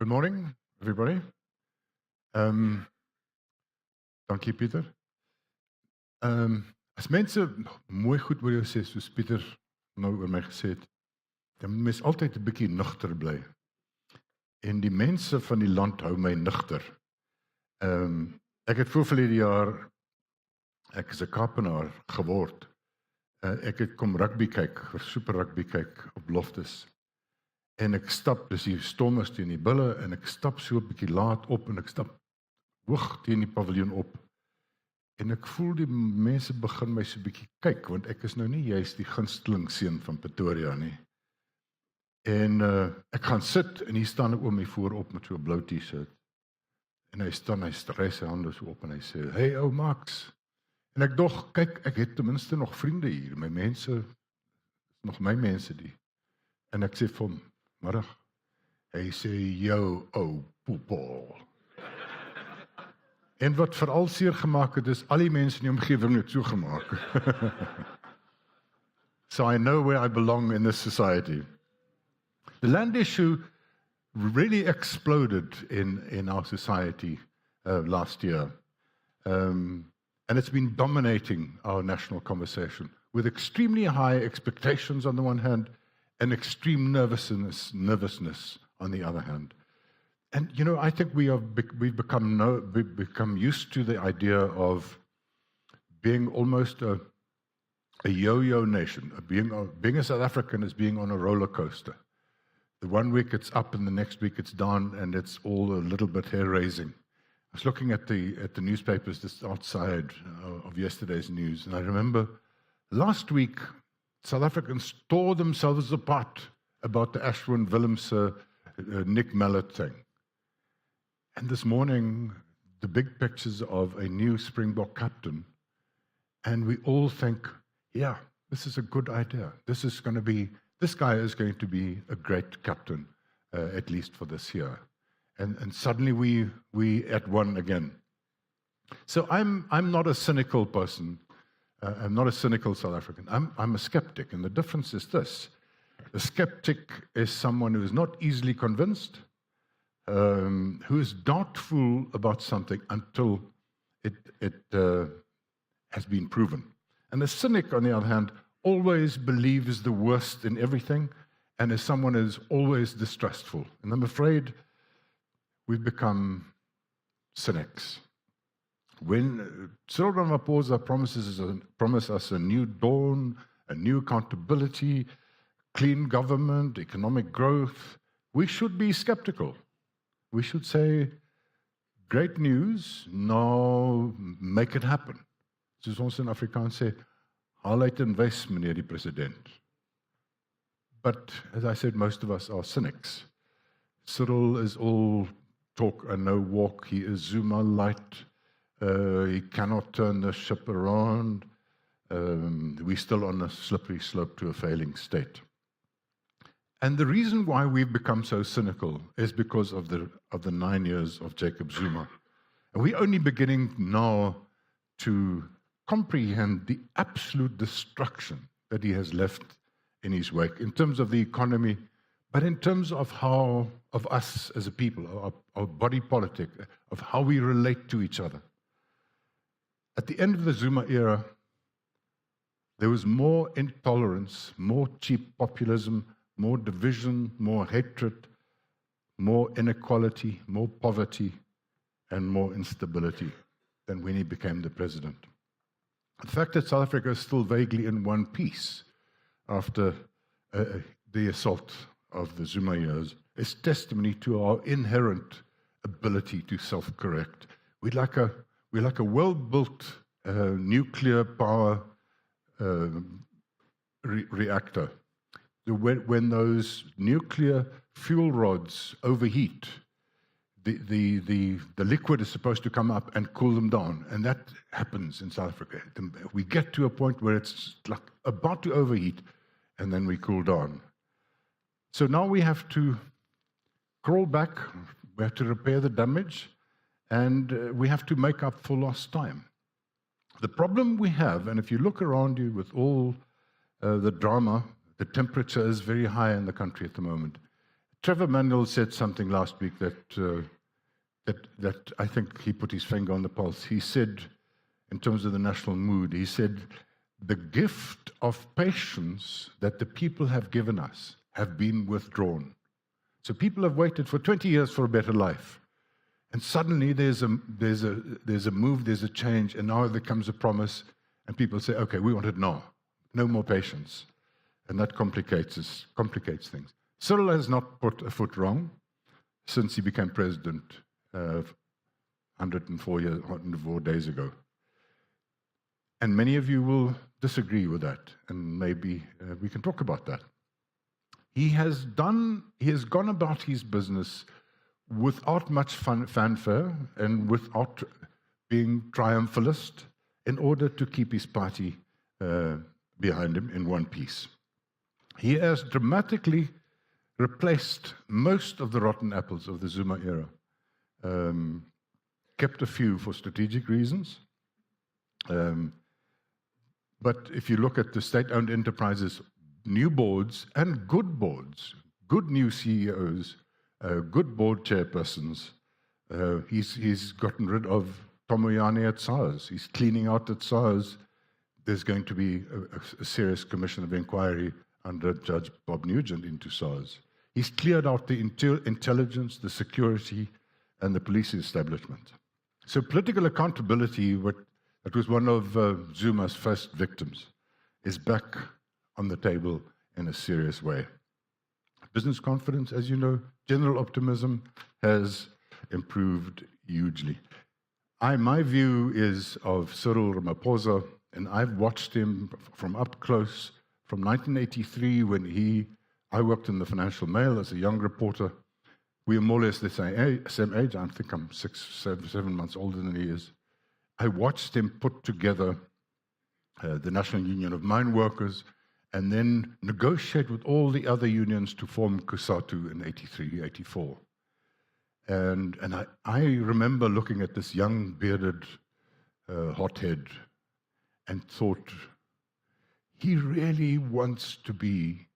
Good morning, everybody. Dankie, Pieter. As mense mooi goed oor jou sê, soos Pieter nou oor my gesê het, dan moet mens altyd 'n bietjie nugter bly. En die mense van die land hou my nugter. Ek het verlede jaar, ek is 'n Kaapenaar geword. Ek het kom rugby kyk, super rugby kyk op Loftus. En ek stap, dis die stommers teen die bulle, en ek stap so 'n bietjie laat op, en ek stap hoog teen die paviljoen op. En ek voel die mense begin my so 'n bietjie kyk, want ek is nou nie juist die gunsteling seun van Pretoria nie. En ek gaan sit, en hier staan 'n oom hier voorop met so 'n blou T-shirt. En hy staan, hy stry sy hande so op, en hy sê, "Hey ou Max." En ek dog, kyk, ek het ten minste nog vriende hier, my mense, is nog my mense die. En ek sê vir hom, "Middag." Hy sê, "Jou ou poepel." En wat veral seer gemaak het, is al die mense in die omgewing het so gemaak. So I know where I belong in this society. The land issue really exploded in our society last year. And it's been dominating our national conversation with extremely high expectations on the one hand and extreme nervousness on the other hand. And you know, I think we've become used to the idea of being almost a yo-yo nation, being a South African is being on a roller coaster. The one week it's up, and the next week it's down, and it's all a little bit hair-raising. I was looking at the newspapers just outside of yesterday's news, and I remember last week South Africans tore themselves apart about the Ashwin Willemse Nick Mallet thing. And this morning, the big pictures of a new Springbok captain, and we all think, yeah, this is a good idea. This guy is going to be a great captain, at least for this year. And suddenly we at one again. So I'm not a cynical person. I'm not a cynical South African. I'm a skeptic, and the difference is this: a skeptic is someone who is not easily convinced, who is doubtful about something until it has been proven. And the cynic, on the other hand, always believes the worst in everything, and is someone who is always distrustful. And I'm afraid we've become cynics. When Cyril Ramaphosa promises us a new dawn, a new accountability, clean government, economic growth, we should be skeptical. We should say, great news, now make it happen. Soos ons in Afrikaans sê, haal uit en wys, meneer die president. But, as I said, most of us are cynics. Cyril is all talk and no walk. He is Zuma light. He cannot turn the ship around. We're still on a slippery slope to a failing state. And the reason why we've become so cynical is because of the 9 years of Jacob Zuma. And we're only beginning now to comprehend the absolute destruction that he has left in his wake, in terms of the economy, but in terms of of us as a people, our body politic, of how we relate to each other. At the end of the Zuma era, there was more intolerance, more cheap populism, more division, more hatred, more inequality, more poverty, and more instability than when he became the president. The fact that South Africa is still vaguely in one piece after the assault of the Zuma years is testimony to our inherent ability to self-correct. We're like a well-built nuclear power reactor. When those nuclear fuel rods overheat, the liquid is supposed to come up and cool them down, and that happens in South Africa. We get to a point where it's like about to overheat, and then we cool down. So now we have to crawl back, we have to repair the damage, and we have to make up for lost time. The problem we have, and if you look around you with all the drama, the temperature is very high in the country at the moment. Trevor Manuel said something last week that I think he put his finger on the pulse. He said, in terms of the national mood, he said, the gift of patience that the people have given us have been withdrawn. So people have waited for 20 years for a better life. And suddenly there's a move, there's a change, and now there comes a promise, and people say, okay, we want it now. No more patience. And that complicates things. Cyril has not put a foot wrong since he became president 104 days ago. And many of you will disagree with that, and maybe we can talk about that. He has gone about his business without much fanfare and without being triumphalist in order to keep his party behind him in one piece. He has dramatically replaced most of the rotten apples of the Zuma era, kept a few for strategic reasons. But if you look at the state-owned enterprises, new boards and good new CEOs, good board chairpersons, he's gotten rid of Tomoyane at SARS. He's cleaning out at SARS. There's going to be a serious commission of inquiry under Judge Bob Nugent into SARS. He's cleared out the intelligence, the security, and the police establishment. So political accountability, that was one of Zuma's first victims, is back on the table in a serious way. Business confidence, as you know, general optimism has improved hugely. My view is of Cyril Ramaphosa, and I've watched him from up close from 1983 when I worked in the Financial Mail as a young reporter. We are more or less the same age. I think I'm 7 months older than he is. I watched him put together the National Union of Mine Workers and then negotiate with all the other unions to form COSATU in 83, 84. And I remember looking at this young, bearded hothead and thought, he really wants to be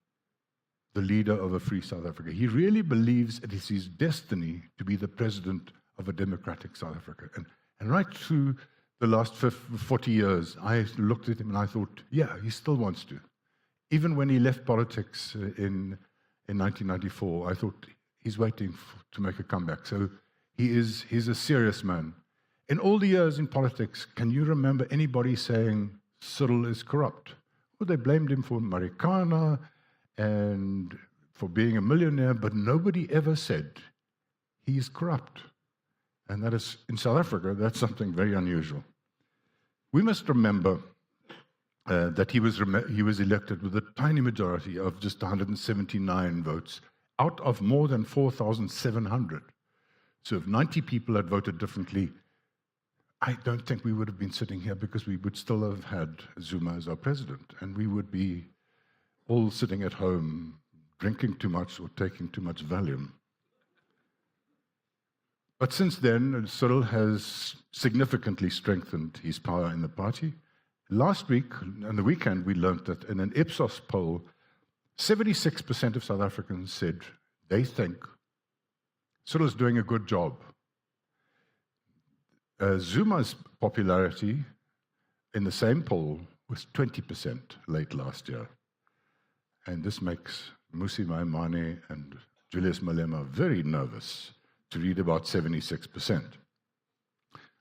the leader of a free South Africa. He really believes it is his destiny to be the president of a democratic South Africa. And right through the last 40 years, I looked at him and I thought, yeah, he still wants to. Even when he left politics in 1994, I thought, he's waiting to make a comeback. So he's a serious man. In all the years in politics, can you remember anybody saying Cyril is corrupt? Well, they blamed him for Marikana and for being a millionaire, but nobody ever said he's corrupt. And that is, in South Africa, that's something very unusual. We must remember that he was elected with a tiny majority of just 179 votes out of more than 4,700. So if 90 people had voted differently, I don't think we would have been sitting here, because we would still have had Zuma as our president, and we would be all sitting at home drinking too much or taking too much Valium. But since then, Cyril has significantly strengthened his power in the party. Last week, on the weekend, we learned that in an Ipsos poll, 76% of South Africans said they think Cyril is doing a good job. Zuma's popularity in the same poll was 20% late last year. And this makes Mmusi Maimane and Julius Malema very nervous to read about 76%.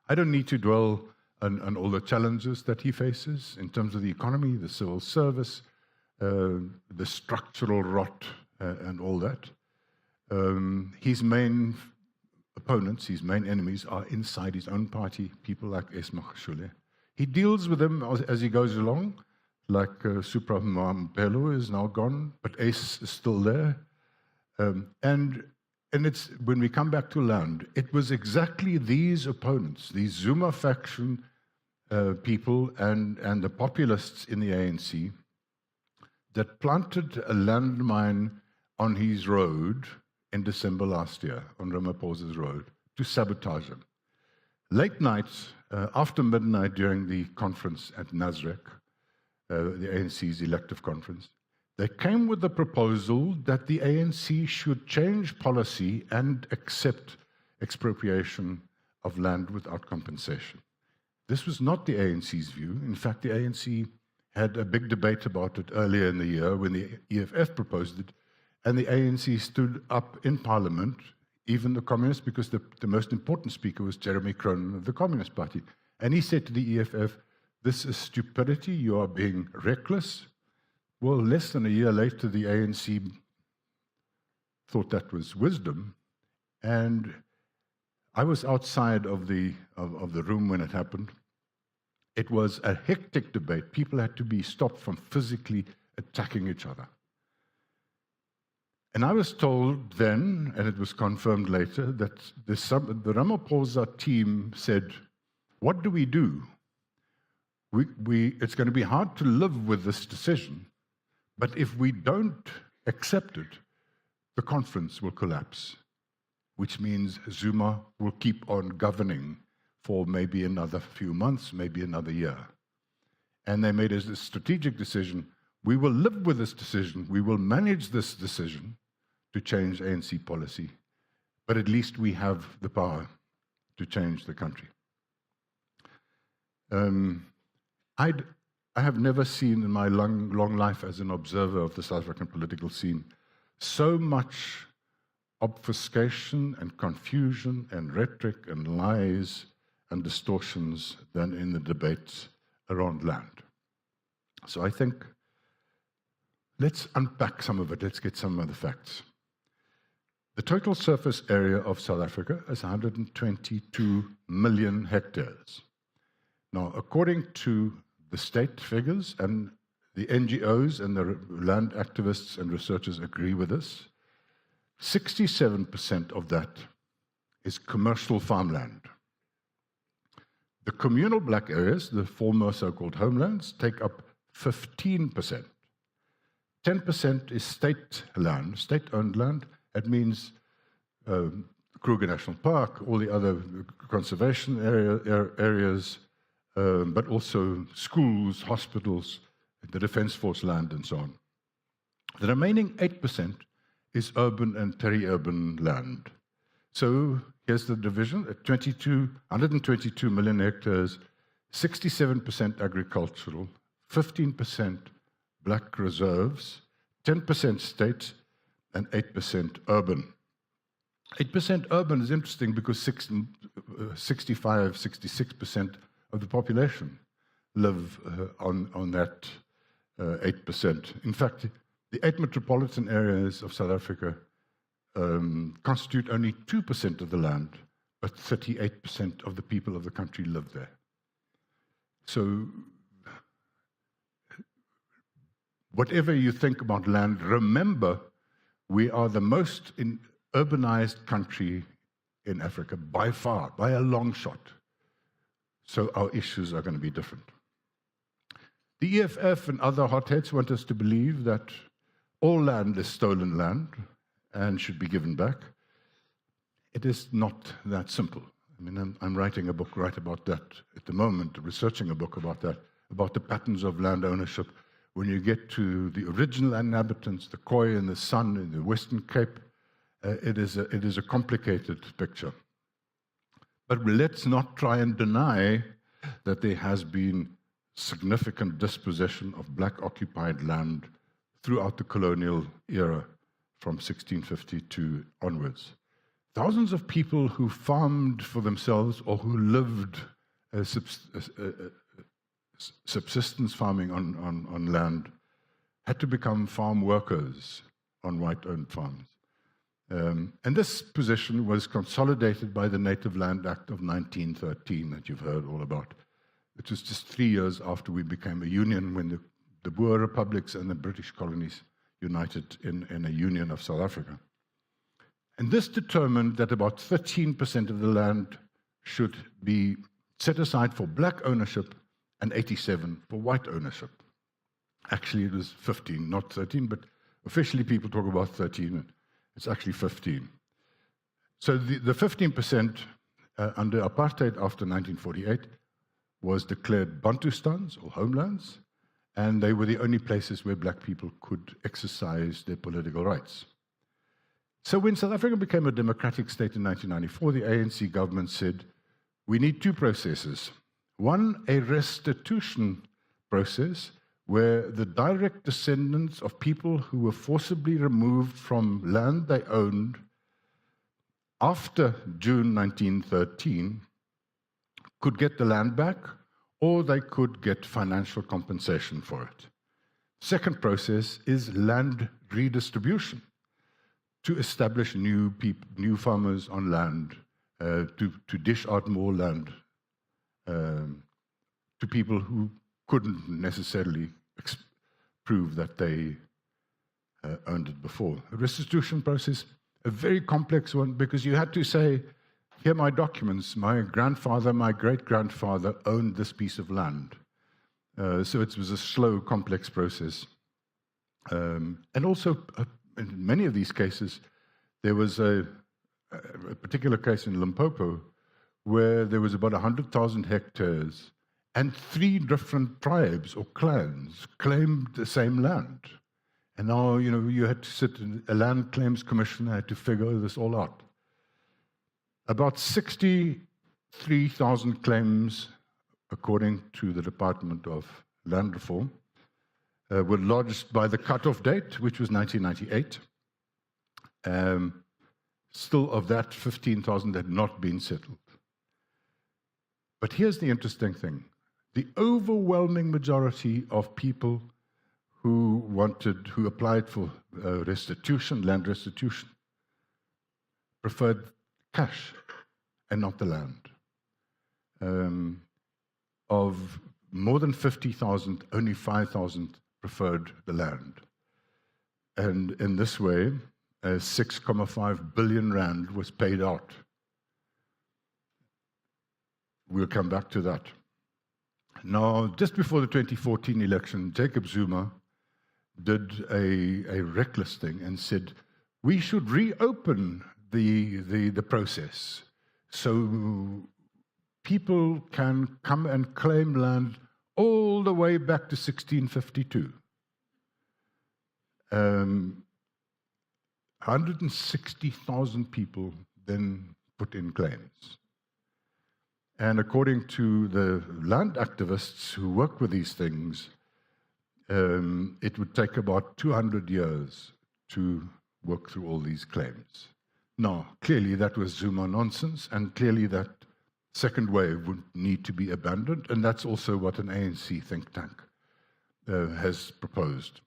I don't need to dwell on all the challenges that he faces in terms of the economy, the civil service, the structural rot, and all that. His main opponents, his main enemies, are inside his own party, people like Esma Khashule. He deals with them as he goes along, like Supra Mpelo is now gone, but Ace is still there. And it's, when we come back to land, it was exactly these opponents, these Zuma faction people and the populists in the ANC, that planted a landmine on his road in December last year, on Ramaphosa's road, to sabotage him. Late nights, after midnight during the conference at Nasrec, the ANC's elective conference, They came with the proposal that the ANC should change policy and accept expropriation of land without compensation. This was not the ANC's view. In fact, the ANC had a big debate about it earlier in the year when the EFF proposed it, and the ANC stood up in Parliament, even the Communists, because the most important speaker was Jeremy Cronin of the Communist Party. And he said to the EFF, "This is stupidity, you are being reckless." Well, less than a year later, the ANC thought that was wisdom, and I was outside of the room when it happened. It was a hectic debate. People had to be stopped from physically attacking each other. And I was told then, and it was confirmed later, that the Ramaphosa team said, "What do we do? It's going to be hard to live with this decision, but if we don't accept it, the conference will collapse, which means Zuma will keep on governing for maybe another few months, maybe another year." And they made a strategic decision. We will live with this decision. We will manage this decision to change ANC policy, but at least we have the power to change the country. I have never seen in my long life as an observer of the South African political scene so much obfuscation and confusion and rhetoric and lies and distortions than in the debates around land. So I think let's unpack some of it. Let's get some of the facts. The total surface area of South Africa is 122 million hectares. Now, according to the state figures, and the NGOs and the land activists and researchers agree with this, 67% of that is commercial farmland. The communal black areas, the former so-called homelands, take up 15%. 10% is state land, state-owned land. That means Kruger National Park, all the other conservation areas, but also schools, hospitals, the Defence Force land, and so on. The remaining 8% is urban and peri-urban land. So here's the division: at 122 million hectares, 67% agricultural, 15% black reserves, 10% state, and 8% urban. 8% urban is interesting because 66% of the population live on that 8%. In fact, the 8 metropolitan areas of South Africa constitute only 2% of the land, but 38% of the people of the country live there. So whatever you think about land, remember we are the most urbanized country in Africa by far, by a long shot. So our issues are going to be different. The EFF and other hotheads want us to believe that all land is stolen land and should be given back. It is not that simple. I mean, I'm writing a book right about that at the moment, researching a book about that, about the patterns of land ownership. When you get to the original inhabitants, the Khoi and the San in the Western Cape, it is a complicated picture. But let's not try and deny that there has been significant dispossession of black-occupied land throughout the colonial era from 1652 onwards. Thousands of people who farmed for themselves or who lived subsistence farming on land had to become farm workers on white-owned farms. And this position was consolidated by the Native Land Act of 1913 that you've heard all about. It was just 3 years after we became a union, when the Boer republics and the British colonies united in a union of South Africa. And this determined that about 13% of the land should be set aside for black ownership and 87% for white ownership. Actually, it was 15, not 13, but officially people talk about 13. It's actually 15. So the 15% under apartheid after 1948 was declared Bantustans or homelands, and they were the only places where black people could exercise their political rights. So when South Africa became a democratic state in 1994, the ANC government said, we need two processes. One, a restitution process where the direct descendants of people who were forcibly removed from land they owned after June 1913 could get the land back, or they could get financial compensation for it. Second process is land redistribution, to establish new farmers on land, to dish out more land to people who couldn't necessarily prove that they owned it before. A restitution process, a very complex one, because you had to say, here are my documents, my grandfather, my great-grandfather owned this piece of land. So it was a slow, complex process. And also, in many of these cases, there was a particular case in Limpopo where there was about 100,000 hectares and 3 different tribes or clans claimed the same land. And now, you had to sit in a land claims commissioner had to figure this all out. About 63,000 claims, according to the Department of Land Reform, were lodged by the cutoff date, which was 1998. Still, of that, 15,000 had not been settled. But here's the interesting thing. The overwhelming majority of people who applied for restitution, land restitution, preferred cash and not the land. Of more than 50,000, only 5,000 preferred the land. And in this way, 6.5 billion rand was paid out. We'll come back to that. Now, just before the 2014 election, Jacob Zuma did a reckless thing and said, we should reopen the process so people can come and claim land all the way back to 1652. 160,000 people then put in claims. And according to the land activists who work with these things, it would take about 200 years to work through all these claims. Now, clearly that was Zuma nonsense, and clearly that second wave would need to be abandoned, and that's also what an ANC think tank has proposed.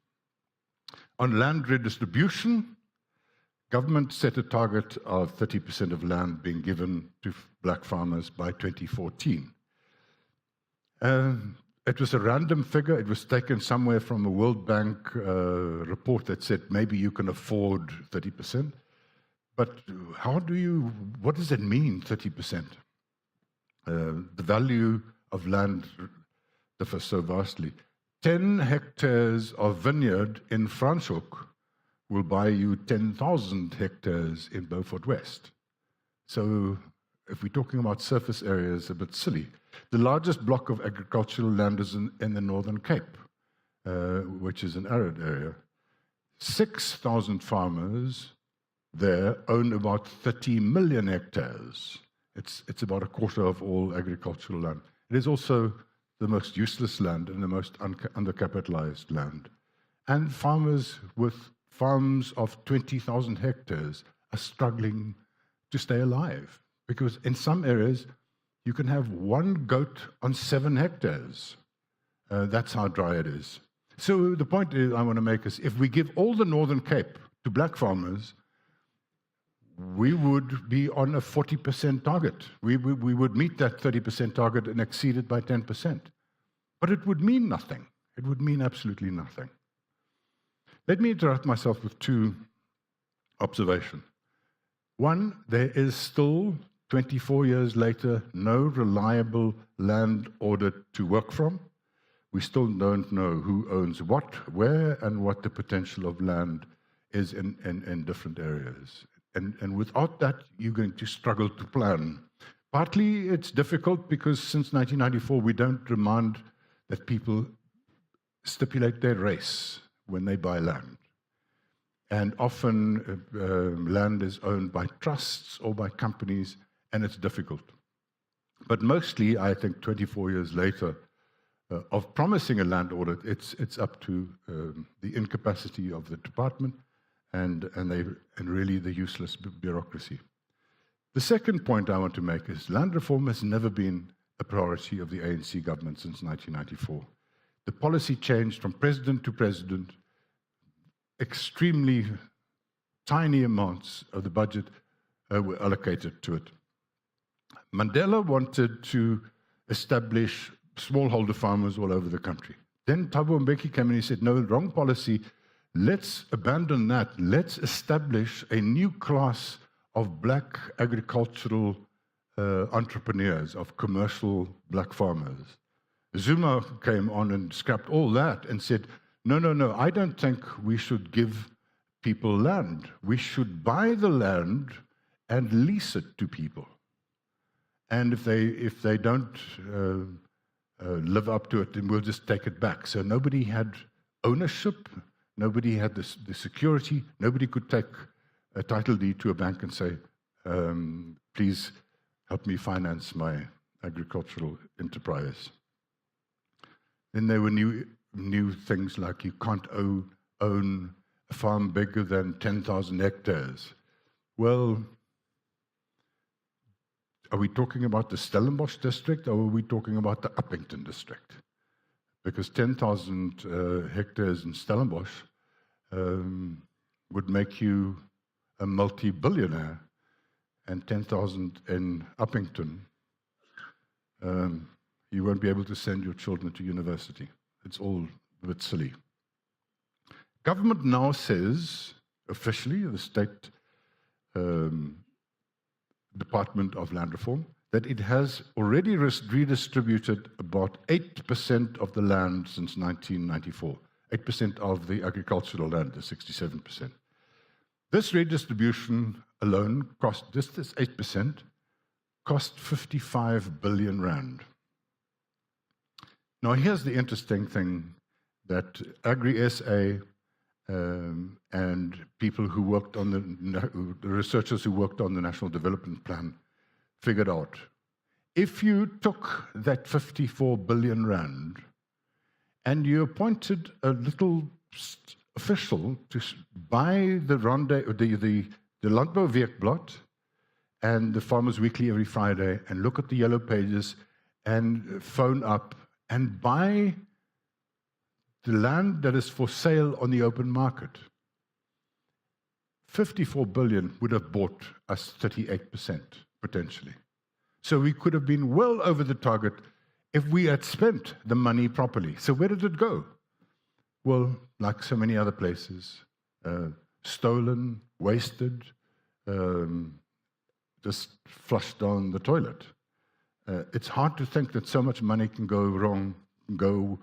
On land redistribution, government set a target of 30% of land being given to black farmers by 2014. It was a random figure. It was taken somewhere from a World Bank report that said maybe you can afford 30%. But what does it mean, 30%? The value of land differs so vastly. 10 hectares of vineyard in Franschhoek will buy you 10,000 hectares in Beaufort West. So if we're talking about surface areas, a bit silly. The largest block of agricultural land is in the Northern Cape, which is an arid area. 6,000 farmers there own about 30 million hectares. It's about a quarter of all agricultural land. It is also the most useless land and the most undercapitalized land. And farmers with farms of 20,000 hectares are struggling to stay alive, because in some areas you can have 1 goat on 7 hectares. That's how dry it is. So the point I want to make is, if we give all the Northern Cape to black farmers, we would be on a 40% target. We would meet that 30% target and exceed it by 10%. But it would mean nothing. It would mean absolutely nothing. Let me interrupt myself with 2 observations. One, there is still, 24 years later, no reliable land order to work from. We still don't know who owns what, where, and what the potential of land is in different areas. And without that, you're going to struggle to plan. Partly it's difficult because since 1994, we don't demand that people stipulate their race when they buy land. And often land is owned by trusts or by companies, and it's difficult. But mostly, I think 24 years later, of promising a land audit, it's up to the incapacity of the department and really the useless bureaucracy. The second point I want to make is land reform has never been a priority of the ANC government since 1994. The policy changed from president to president. Extremely tiny amounts of the budget were allocated to it. Mandela wanted to establish smallholder farmers all over the country. Then Thabo Mbeki came and he said, no, wrong policy. Let's abandon that. Let's establish a new class of black agricultural entrepreneurs, of commercial black farmers. Zuma came on and scrapped all that and said, no, I don't think we should give people land. We should buy the land and lease it to people. And if they don't live up to it, then we'll just take it back. So nobody had ownership, nobody had the security, nobody could take a title deed to a bank and say, please help me finance my agricultural enterprise. Then there were new things like you can't own a farm bigger than 10,000 hectares. Well, are we talking about the Stellenbosch district or are we talking about the Uppington district? Because 10,000 hectares in Stellenbosch would make you a multi-billionaire, and 10,000 in Uppington, you won't be able to send your children to university. It's all a bit silly. Government now says, officially, the State Department of Land Reform, that it has already redistributed about 8% of the land since 1994. 8% of the agricultural land, the 67%. This redistribution alone cost, this 8%, cost 55 billion rand. Now here's the interesting thing that Agri-SA and people who worked on the researchers who worked on the National Development Plan figured out. If you took that 54 billion rand and you appointed a little official to buy the Landbou Weekblad and the Farmers Weekly every Friday and look at the yellow pages and phone up and buy the land that is for sale on the open market, 54 billion would have bought us 38%, potentially. So we could have been well over the target if we had spent the money properly. So where did it go? Well, like so many other places, stolen, wasted, just flushed down the toilet. It's hard to think that so much money can go wrong, go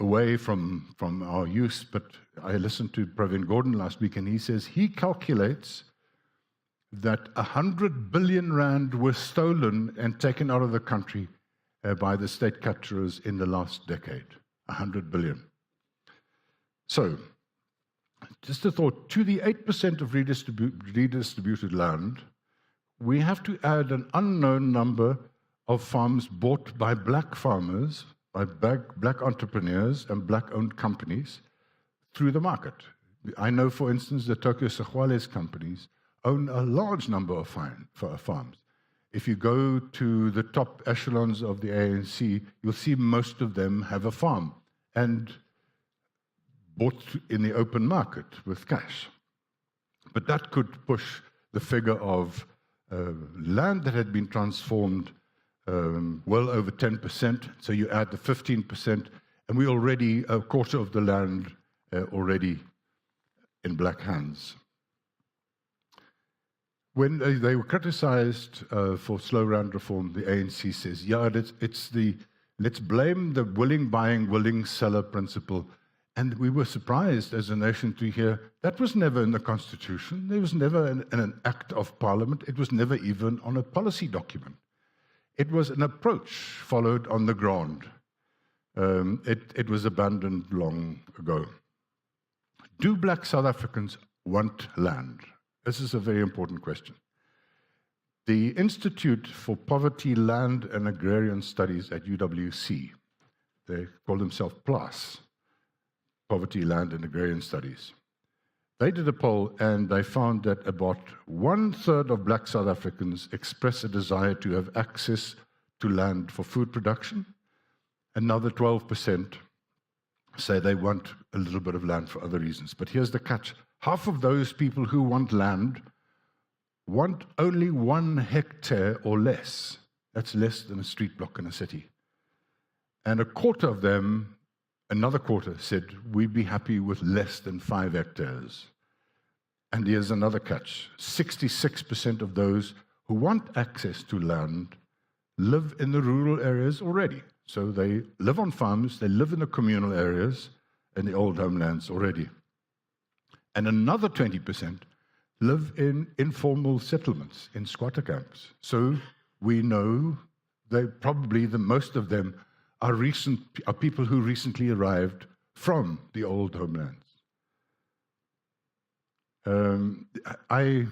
away from our use, but I listened to Pravin Gordon last week, and he says he calculates that 100 billion rand was stolen and taken out of the country by the state capturers in the last decade. 100 billion. So, just a thought, to the 8% of redistributed land, we have to add an unknown number of farms bought by black farmers, by black entrepreneurs and black-owned companies through the market. I know, for instance, the Tokyo Segwales companies own a large number of farms. If you go to the top echelons of the ANC, you'll see most of them have a farm and bought in the open market with cash. But that could push the figure of land that had been transformed well over 10%, so you add the 15%, and we already, a quarter of the land already in black hands. When they were criticized for slow land reform, the ANC says, yeah, let's blame the willing buying, willing seller principle. And we were surprised as a nation to hear that was never in the Constitution. There was never an act of Parliament. It was never even on a policy document. It was an approach followed on the ground. It was abandoned long ago. Do black South Africans want land? This is a very important question. The Institute for Poverty, Land and Agrarian Studies at UWC, they call themselves PLAS, Poverty, Land and Agrarian Studies. They did a poll and they found that about 1/3 of black South Africans express a desire to have access to land for food production. Another 12% say they want a little bit of land for other reasons. But here's the catch. Half of those people who want land want only 1 hectare or less. That's less than a street block in a city. And a quarter of them, another quarter, said we'd be happy with less than 5 hectares. And here's another catch. 66% of those who want access to land live in the rural areas already. So they live on farms, they live in the communal areas, in the old homelands already. And another 20% live in informal settlements, in squatter camps. So we know that probably most of them are people who recently arrived from the old homelands. I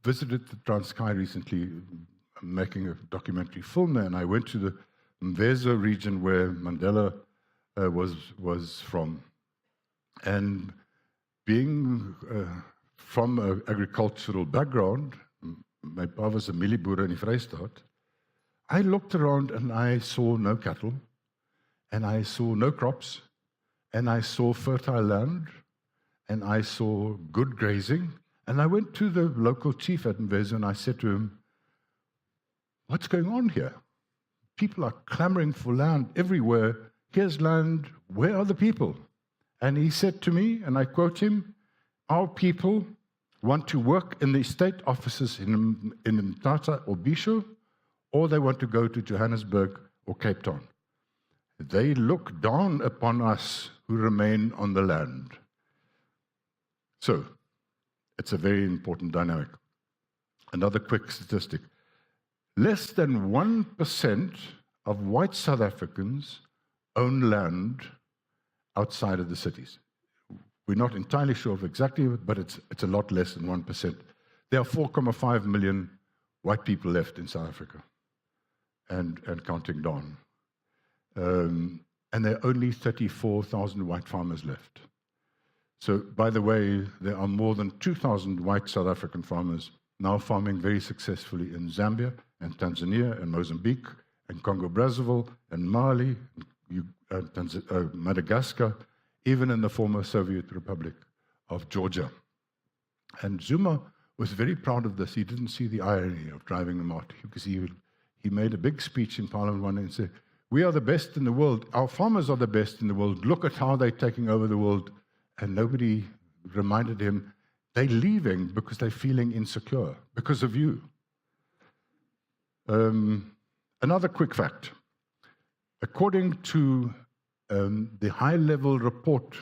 visited the Transkei recently, making a documentary film there, and I went to the Mvezo region where Mandela was from. And being from an agricultural background, my pa was 'n mielieboer in die Vrystaat, I looked around and I saw no cattle, and I saw no crops, and I saw fertile land, and I saw good grazing. And I went to the local chief at Mvezo and I said to him, what's going on here? People are clamoring for land everywhere. Here's land. Where are the people? And he said to me, and I quote him, our people want to work in the state offices in Mthatha or Bisho, or they want to go to Johannesburg or Cape Town. They look down upon us who remain on the land. So, it's a very important dynamic. Another quick statistic. Less than 1% of white South Africans own land outside of the cities. We're not entirely sure of exactly, but it's a lot less than 1%. There are 4.5 million white people left in South Africa, and counting down. And there are only 34,000 white farmers left. So, by the way, there are more than 2,000 white South African farmers now farming very successfully in Zambia and Tanzania and Mozambique and Congo-Brazzaville and Mali, Madagascar, even in the former Soviet Republic of Georgia. And Zuma was very proud of this. He didn't see the irony of driving them out, because he made a big speech in Parliament one day and said, we are the best in the world. Our farmers are the best in the world. Look at how they're taking over the world. And nobody reminded him, they're leaving because they're feeling insecure, because of you. Another quick fact. According to the high-level report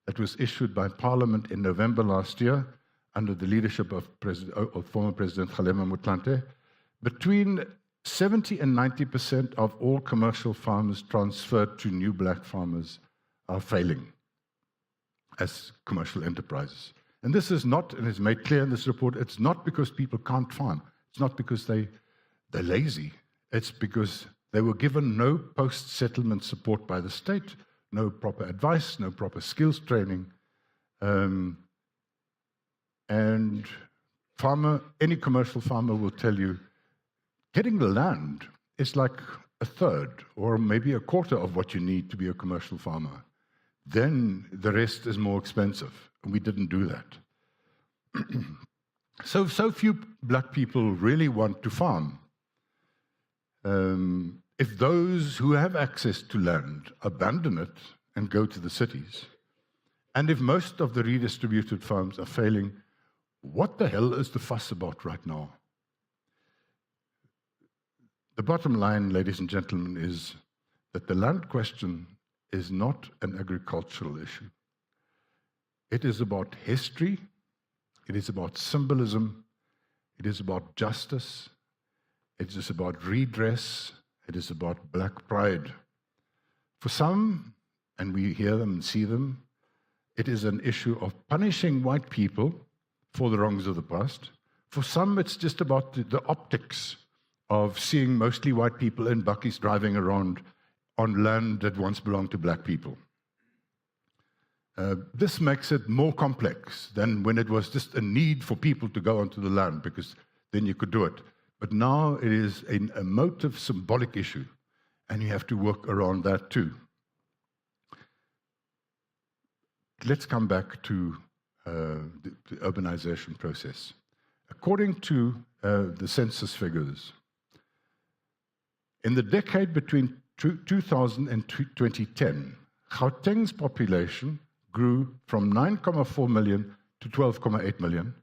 that was issued by Parliament in November last year, under the leadership of former President Kgalema Motlanthe, between 70% and 90% of all commercial farmers transferred to new black farmers are failing as commercial enterprises. And this is not, and it's made clear in this report, it's not because people can't farm. It's not because they're lazy. It's because they were given no post-settlement support by the state, no proper advice, no proper skills training. And any commercial farmer will tell you, getting the land is like a third or maybe a quarter of what you need to be a commercial farmer. Then the rest is more expensive, and we didn't do that. So few black people really want to farm. If those who have access to land abandon it and go to the cities, and if most of the redistributed farms are failing, what the hell is the fuss about right now? The bottom line, ladies and gentlemen, is that the land question is not an agricultural issue. It is about history, it is about symbolism, it is about justice, it is about redress, it is about black pride. For some, and we hear them and see them, it is an issue of punishing white people for the wrongs of the past. For some, it's just about the optics of seeing mostly white people in buckies driving around on land that once belonged to black people. This makes it more complex than when it was just a need for people to go onto the land, because then you could do it. But now it is an emotive, symbolic issue, and you have to work around that too. Let's come back to the urbanization process. According to the census figures, in the decade between 2000 and 2010, Gauteng's population grew from 9.4 million to 12.8 million.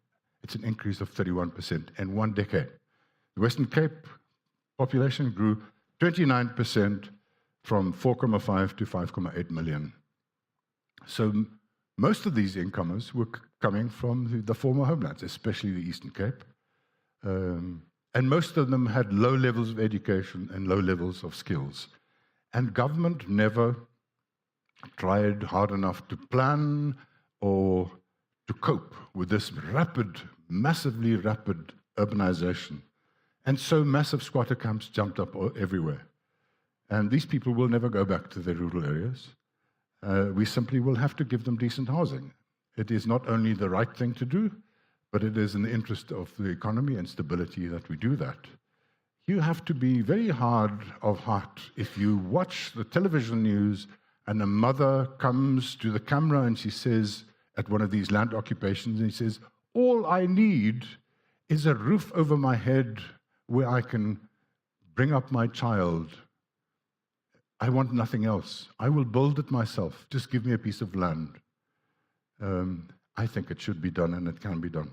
It's an increase of 31% in one decade. The Western Cape population grew 29% from 4.5 to 5.8 million. So most of these incomers were coming from the former homelands, especially the Eastern Cape. And most of them had low levels of education and low levels of skills. And government never tried hard enough to plan or to cope with this rapid, massively rapid urbanization. And so massive squatter camps jumped up everywhere. And these people will never go back to their rural areas. We simply will have to give them decent housing. It is not only the right thing to do, but it is in the interest of the economy and stability that we do that. You have to be very hard of heart if you watch the television news and a mother comes to the camera and she says, at one of these land occupations, and he says, all I need is a roof over my head where I can bring up my child. I want nothing else. I will build it myself. Just give me a piece of land. I think it should be done, and it can be done.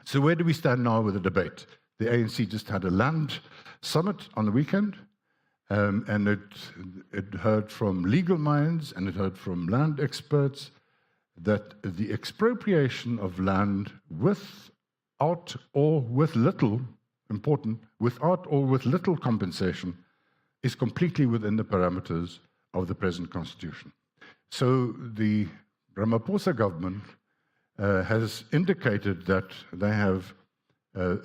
So where do we stand now with the debate? The ANC just had a land summit on the weekend, and it heard from legal minds and it heard from land experts that the expropriation of land without or with little, important, without or with little compensation is completely within the parameters of the present constitution. So the Ramaphosa government has indicated that they have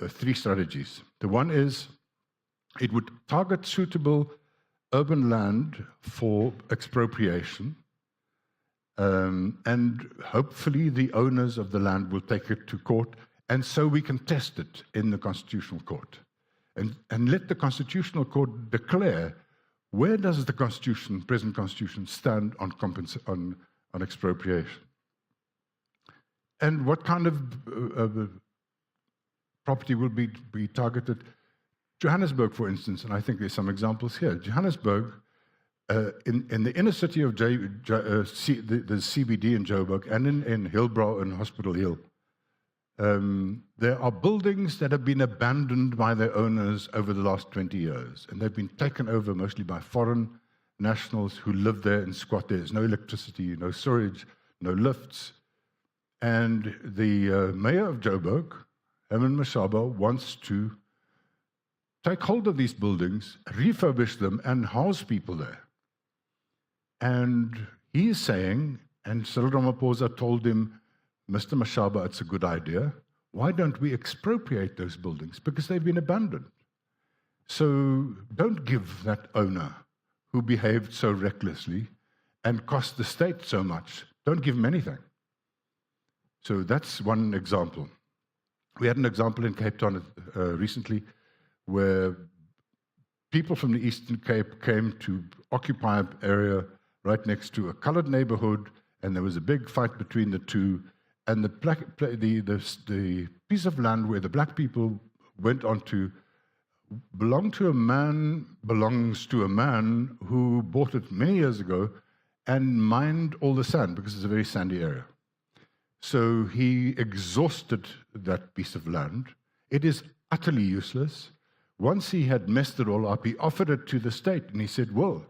three strategies. The one is it would target suitable urban land for expropriation, and hopefully the owners of the land will take it to court, and so we can test it in the Constitutional Court. And let the Constitutional Court declare where does the Constitution, present Constitution, stand on expropriation. And what kind of property will be targeted? Johannesburg, for instance, and I think there's some examples here. Johannesburg, in the inner city of the CBD in Joburg, and in Hillbrow and Hospital Hill, there are buildings that have been abandoned by their owners over the last 20 years, and they've been taken over mostly by foreign nationals who live there and squat there. There's no electricity, no storage, no lifts. And the mayor of Joburg, Herman Mashaba, wants to take hold of these buildings, refurbish them, and house people there. And he's saying, and Cyril Ramaphosa told him, Mr. Mashaba, it's a good idea. Why don't we expropriate those buildings? Because they've been abandoned. So don't give that owner who behaved so recklessly and cost the state so much, don't give him anything. So that's one example. We had an example in Cape Town recently where people from the Eastern Cape came to occupy an area right next to a colored neighborhood, and there was a big fight between the two. And the piece of land where the black people went on to belongs to a man who bought it many years ago and mined all the sand because it's a very sandy area. So he exhausted that piece of land. It is utterly useless. Once he had messed it all up, he offered it to the state, and he said, well,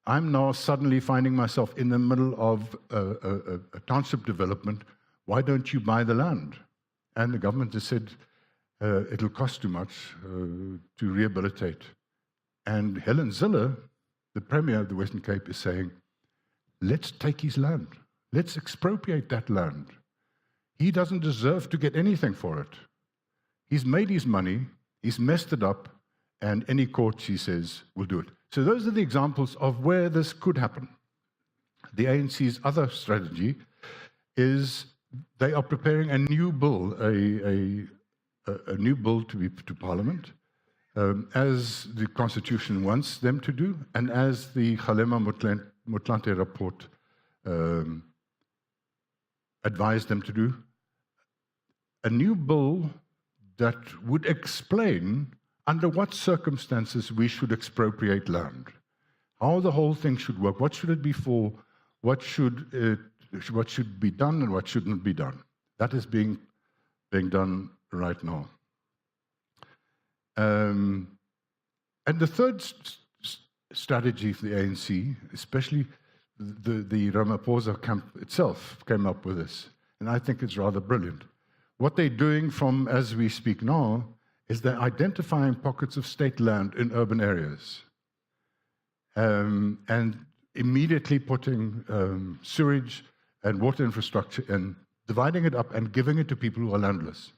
I'm now suddenly finding myself in the middle of a township development. Why don't you buy the land? And the government has said, it'll cost too much to rehabilitate. And Helen Zille the Premier of the Western Cape is saying, let's take his land. Let's expropriate that land. He doesn't deserve to get anything for it. He's made his money, he's messed it up, and any court, she says, will do it. So those are the examples of where this could happen. The ANC's other strategy is they are preparing a new bill, a new bill to be to Parliament, as the Constitution wants them to do, and as the Kgalema Motlanthe report advised them to do. A new bill that would explain under what circumstances we should expropriate land, how the whole thing should work, what should it be for, what should be done and what shouldn't be done. That is being done right now. And the third strategy for the ANC, especially the Ramaphosa camp itself, came up with this, and I think it's rather brilliant. What they're doing from as we speak now is they're identifying pockets of state land in urban areas and immediately putting sewage and water infrastructure in, dividing it up and giving it to people who are landless,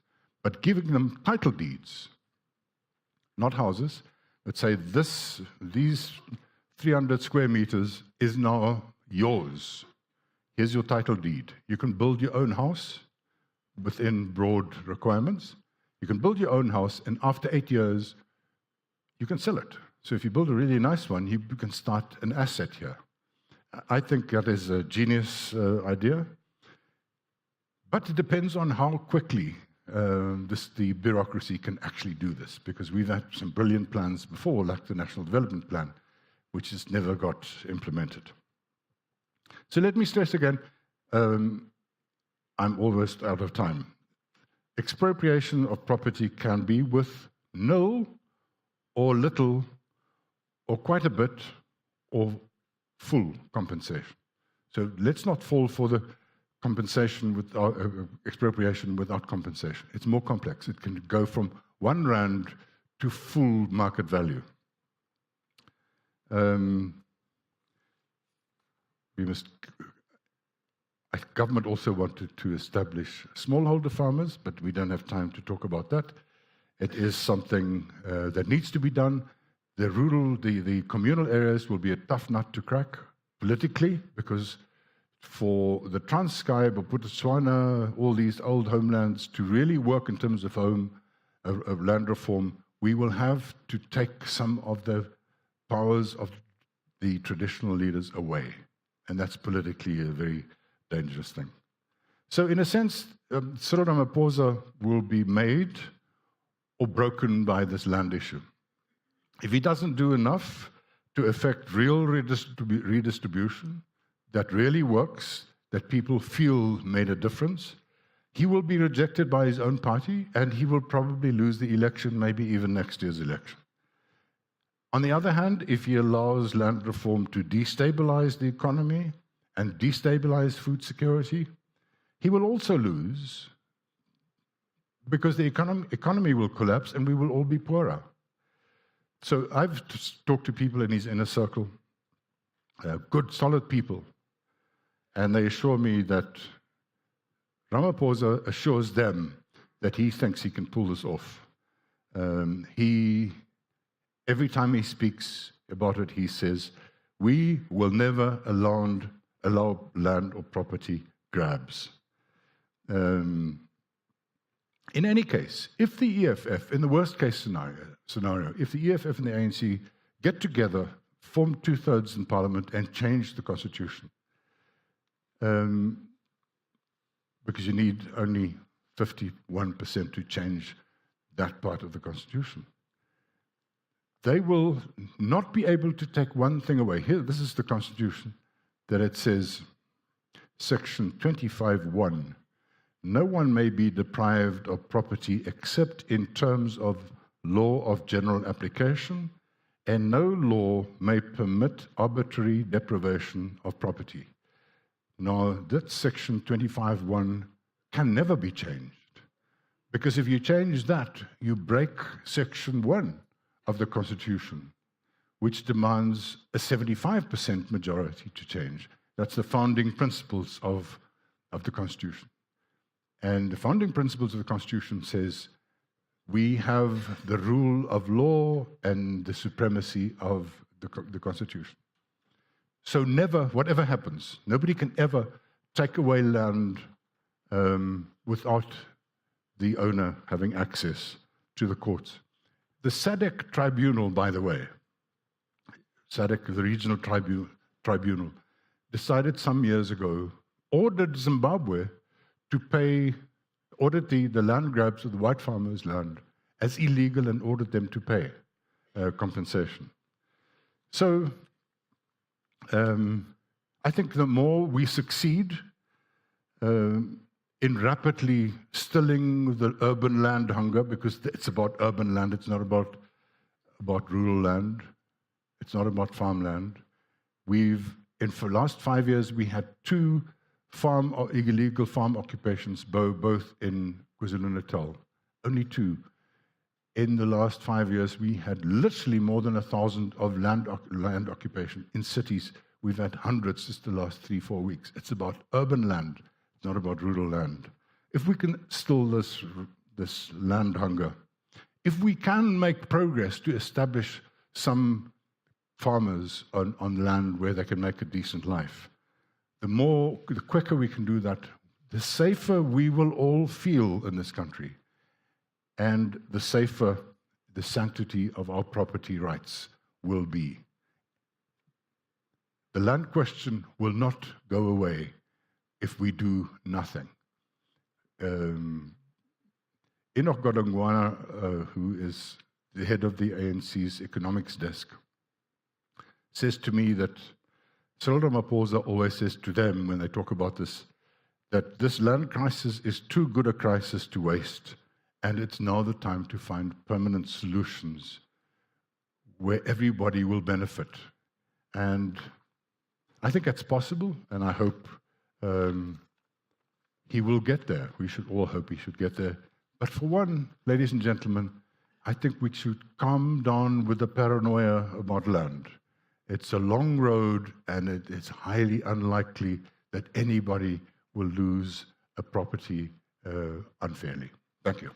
but giving them title deeds, not houses, but say these 300 square meters is now yours. Here's your title deed. You can build your own house within broad requirements. You can build your own house, and after 8 years, you can sell it. So if you build a really nice one, you can start an asset here. I think that is a genius idea, but it depends on how quickly the bureaucracy can actually do this, because we've had some brilliant plans before, like the National Development Plan, which has never got implemented. So let me stress again, I'm almost out of time. Expropriation of property can be with no or little or quite a bit or full compensation. So let's not fall for the compensation without expropriation without compensation. It's more complex. It can go from R1 to full market value. Government also wanted to establish smallholder farmers, but we don't have time to talk about that. It is something that needs to be done. The communal areas will be a tough nut to crack politically, because for the Transkei, Botswana, all these old homelands to really work in terms of land reform, we will have to take some of the powers of the traditional leaders away. And that's politically a very dangerous thing. So in a sense, Cyril Ramaphosa will be made or broken by this land issue. If he doesn't do enough to effect real redistribution that really works, that people feel made a difference, he will be rejected by his own party, and he will probably lose the election, maybe even next year's election. On the other hand, if he allows land reform to destabilize the economy and destabilize food security, he will also lose, because the economy will collapse and we will all be poorer. So I've talked to people in his inner circle, good, solid people, and they assure me that Ramaphosa assures them that he thinks he can pull this off. Every time he speaks about it, he says, we will never allow land or property grabs. In any case, if the EFF, in the worst case scenario, if the EFF and the ANC get together, form 2/3 in Parliament and change the Constitution, because you need only 51% to change that part of the Constitution, they will not be able to take one thing away. Here, this is the Constitution, that it says, Section 25(1), no one may be deprived of property except in terms of law of general application, and no law may permit arbitrary deprivation of property. Now, that Section 25(1) can never be changed, because if you change that, you break Section 1 of the Constitution, which demands a 75% majority to change. That's the founding principles of the Constitution. And the founding principles of the Constitution says we have the rule of law and the supremacy of the Constitution. So never, whatever happens, nobody can ever take away land without the owner having access to the courts. The SADC tribunal, by the way, SADC, the regional tribunal, decided some years ago, ordered Zimbabwe to pay, ordered the land grabs of the white farmers' land as illegal and ordered them to pay compensation. So I think the more we succeed in rapidly stilling the urban land hunger, because it's about urban land, it's not about rural land, it's not about farmland. In the last 5 years, we had 2 illegal farm occupations, both in KwaZulu-Natal, only 2. In the last 5 years, we had literally more than 1,000 of land occupation. In cities, we've had hundreds just the last 3-4 weeks. It's about urban land, it's not about rural land. If we can still this land hunger, if we can make progress to establish some farmers on land where they can make a decent life, the quicker we can do that, the safer we will all feel in this country, and the safer the sanctity of our property rights will be. The land question will not go away if we do nothing. Enoch Godongwana, who is the head of the ANC's economics desk, says to me that Cyril Ramaphosa always says to them when they talk about this, that this land crisis is too good a crisis to waste, and it's now the time to find permanent solutions where everybody will benefit. And I think that's possible, and I hope he will get there. We should all hope he should get there. But for one, ladies and gentlemen, I think we should calm down with the paranoia about land. It's a long road, and it's highly unlikely that anybody will lose a property unfairly. Thank you.